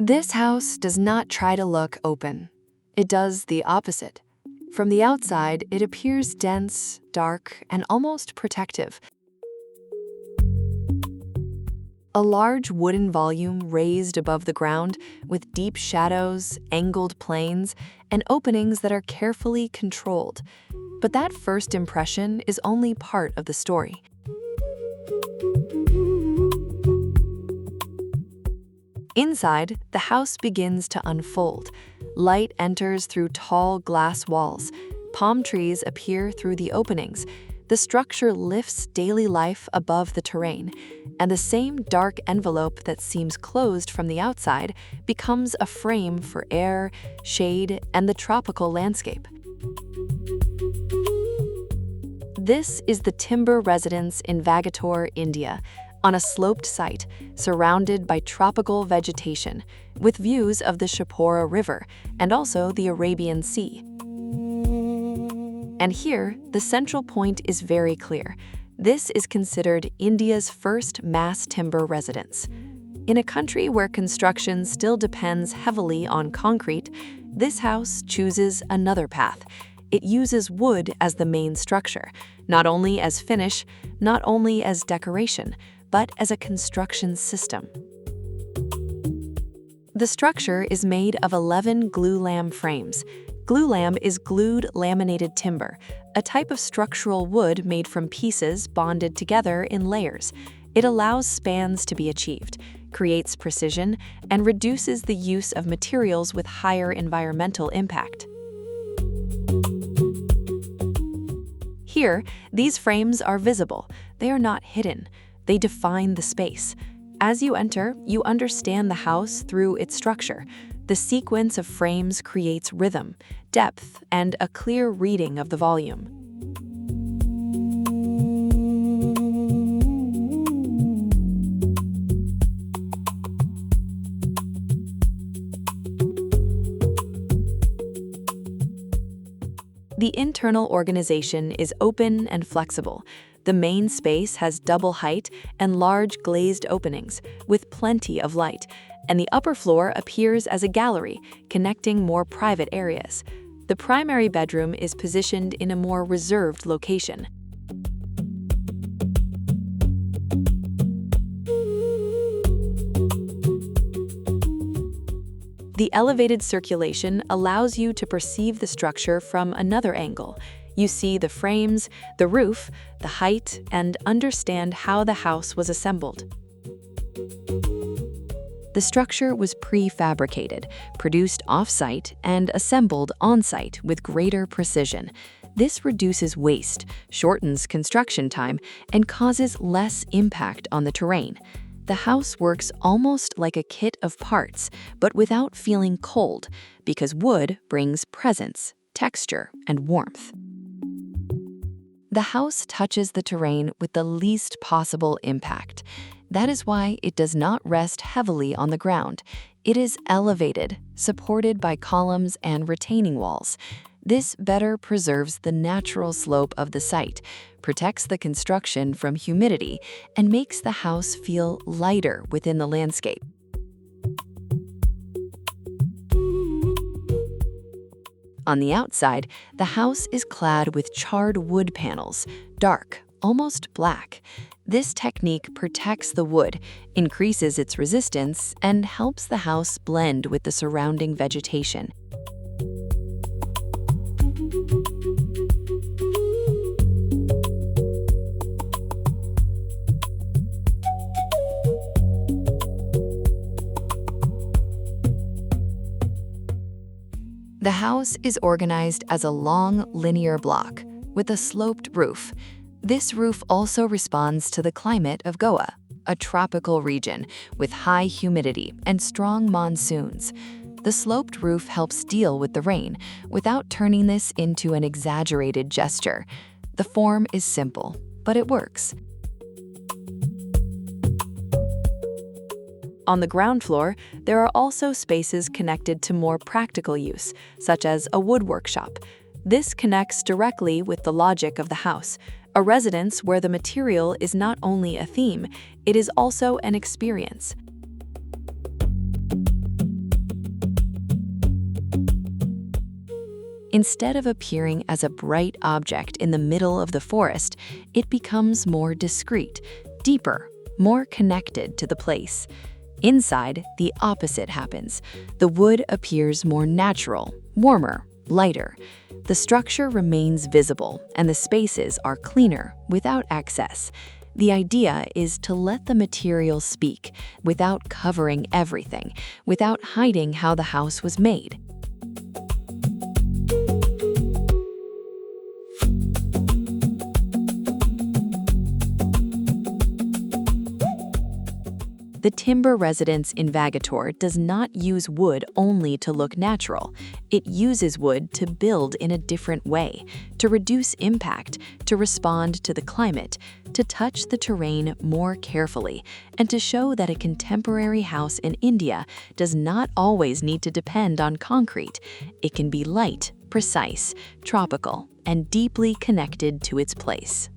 This house does not try to look open. It does the opposite. From the outside, it appears dense, dark, and almost protective. A large wooden volume raised above the ground with deep shadows, angled planes, and openings that are carefully controlled. But that first impression is only part of the story. Inside, the house begins to unfold. Light enters through tall glass walls. Palm trees appear through the openings. The structure lifts daily life above the terrain, and the same dark envelope that seems closed from the outside becomes a frame for air, shade, and the tropical landscape. This is the timber residence in Vagator, India, on a sloped site, surrounded by tropical vegetation, with views of the Chapora River and also the Arabian Sea. And here, the central point is very clear. This is considered India's first mass timber residence. In a country where construction still depends heavily on concrete, this house chooses another path. It uses wood as the main structure, not only as finish, not only as decoration, but as a construction system. The structure is made of 11 glulam frames. Glulam is glued laminated timber, a type of structural wood made from pieces bonded together in layers. It allows spans to be achieved, creates precision, and reduces the use of materials with higher environmental impact. Here, these frames are visible. They are not hidden. They define the space. As you enter, you understand the house through its structure. The sequence of frames creates rhythm, depth, and a clear reading of the volume. The internal organization is open and flexible. The main space has double height and large glazed openings, with plenty of light, and the upper floor appears as a gallery, connecting more private areas. The primary bedroom is positioned in a more reserved location. The elevated circulation allows you to perceive the structure from another angle. You see the frames, the roof, the height, and understand how the house was assembled. The structure was prefabricated, produced off-site, and assembled on-site with greater precision. This reduces waste, shortens construction time, and causes less impact on the terrain. The house works almost like a kit of parts, but without feeling cold, because wood brings presence, texture, and warmth. The house touches the terrain with the least possible impact. That is why it does not rest heavily on the ground. It is elevated, supported by columns and retaining walls. This better preserves the natural slope of the site, protects the construction from humidity, and makes the house feel lighter within the landscape. On the outside, the house is clad with charred wood panels, dark, almost black. This technique protects the wood, increases its resistance, and helps the house blend with the surrounding vegetation. The house is organized as a long, linear block with a sloped roof. This roof also responds to the climate of Goa, a tropical region with high humidity and strong monsoons. The sloped roof helps deal with the rain without turning this into an exaggerated gesture. The form is simple, but it works. On the ground floor, there are also spaces connected to more practical use, such as a wood workshop. This connects directly with the logic of the house, a residence where the material is not only a theme, it is also an experience. Instead of appearing as a bright object in the middle of the forest, it becomes more discreet, deeper, more connected to the place. Inside, the opposite happens. The wood appears more natural, warmer, lighter. The structure remains visible, and the spaces are cleaner, without excess. The idea is to let the material speak, without covering everything, without hiding how the house was made. The timber residence in Vagator does not use wood only to look natural. It uses wood to build in a different way, to reduce impact, to respond to the climate, to touch the terrain more carefully, and to show that a contemporary house in India does not always need to depend on concrete. It can be light, precise, tropical, and deeply connected to its place.